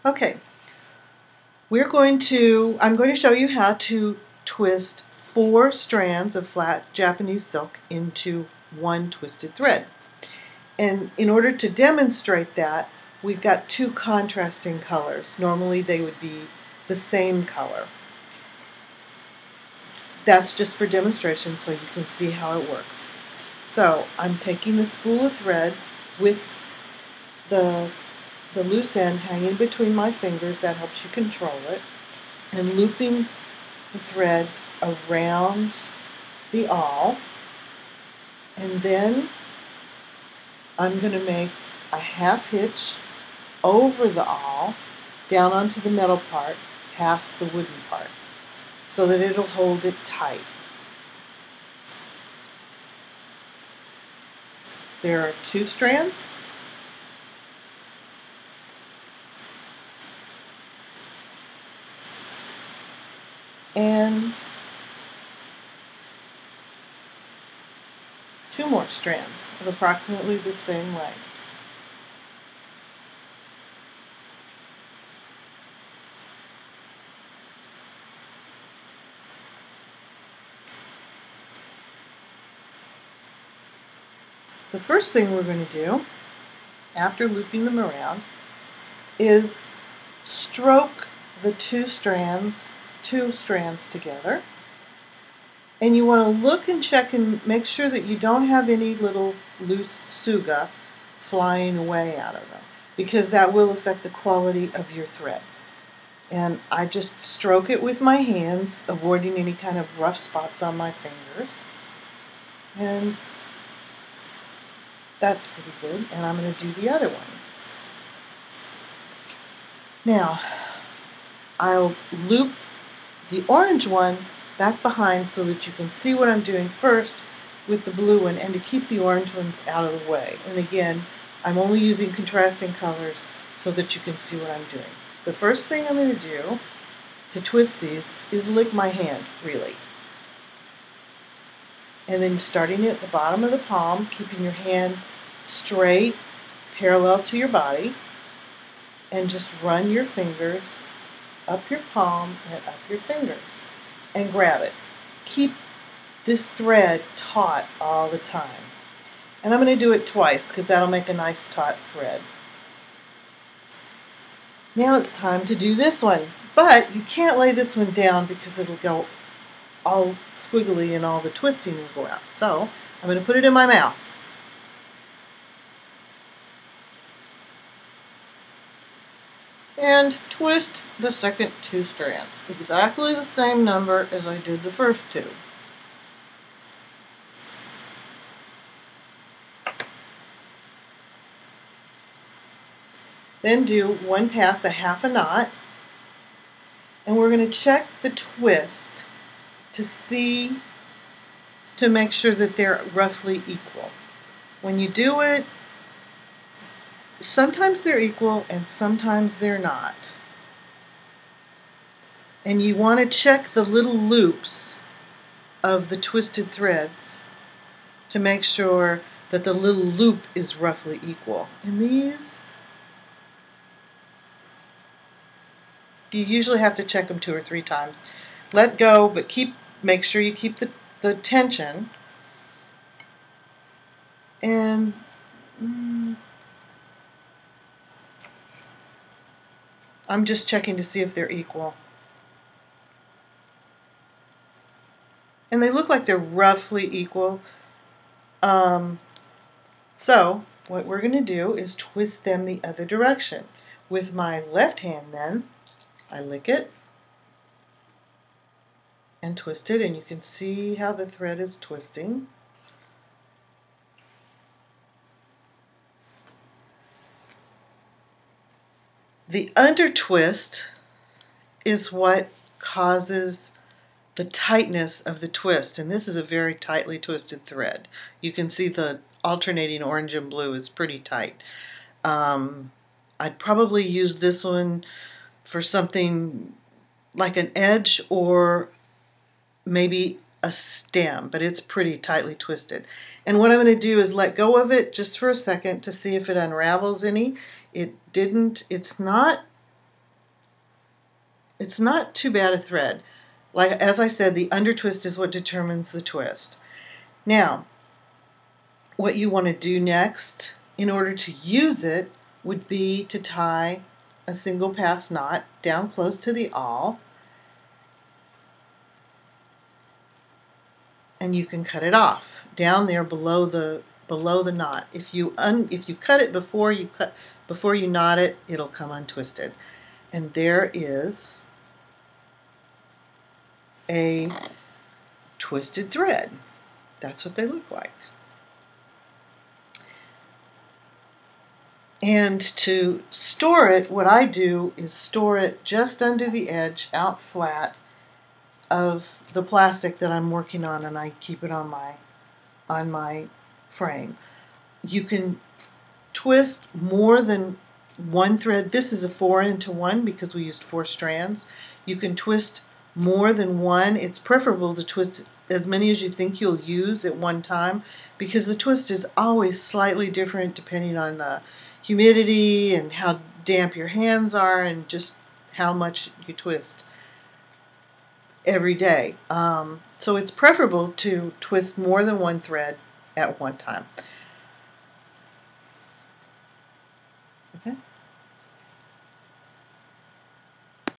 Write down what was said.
Okay, I'm going to show you how to twist 4 strands of flat Japanese silk into one twisted thread. And in order to demonstrate that, we've got 2 contrasting colors. Normally they would be the same color. That's just for demonstration so you can see how it works. So I'm taking the spool of thread with the loose end hanging between my fingers, that helps you control it, and looping the thread around the awl, and then I'm going to make a half hitch over the awl down onto the metal part past the wooden part so that it'll hold it tight. There are 2 strands. And 2 more strands of approximately the same length. The first thing we're going to do, after looping them around, is stroke the two strands together. And you want to look and check and make sure that you don't have any little loose tsuga flying away out of them, because that will affect the quality of your thread. And I just stroke it with my hands, avoiding any kind of rough spots on my fingers. And that's pretty good. And I'm going to do the other one. Now, I'll loop the orange one back behind so that you can see what I'm doing first with the blue one, and to keep the orange ones out of the way. And again, I'm only using contrasting colors so that you can see what I'm doing. The first thing I'm going to do to twist these is lick my hand, really. And then starting at the bottom of the palm, keeping your hand straight, parallel to your body, and just run your fingers up your palm and up your fingers and grab it. Keep this thread taut all the time. And I'm going to do it twice because that'll make a nice taut thread. Now it's time to do this one. But you can't lay this one down because it'll go all squiggly and all the twisting will go out. So I'm going to put it in my mouth. And twist the second 2 strands. Exactly the same number as I did the first 2. Then do one pass a half a knot. And we're going to check the twist to make sure that they're roughly equal. When you do it, sometimes they're equal and sometimes they're not. And you want to check the little loops of the twisted threads to make sure that the little loop is roughly equal. And these, you usually have to check them 2 or 3 times. Let go, but make sure you keep the tension. And I'm just checking to see if they're equal. And they look like they're roughly equal. So what we're going to do is twist them the other direction. With my left hand then, I lick it and twist it, and you can see how the thread is twisting. The under twist is what causes the tightness of the twist, and this is a very tightly twisted thread. You can see the alternating orange and blue is pretty tight. I'd probably use this one for something like an edge or maybe a stem, but it's pretty tightly twisted. And what I'm going to do is let go of it just for a second to see if it unravels any. It didn't. It's not It's not too bad a thread. Like, as I said, the under twist is what determines the twist. Now, what you want to do next in order to use it would be to tie a single pass knot down close to the awl, and you can cut it off down there below the knot. If you cut it before you knot it, it'll come untwisted. And there is a twisted thread. That's what they look like. And to store it, what I do is store it just under the edge, out flat, of the plastic that I'm working on, and I keep it on my frame. You can twist more than one thread. This is a 4-into-1 because we used 4 strands. You can twist more than one. It's preferable to twist as many as you think you'll use at one time, because the twist is always slightly different depending on the humidity and how damp your hands are and just how much you twist every day. So it's preferable to twist more than one thread at one time.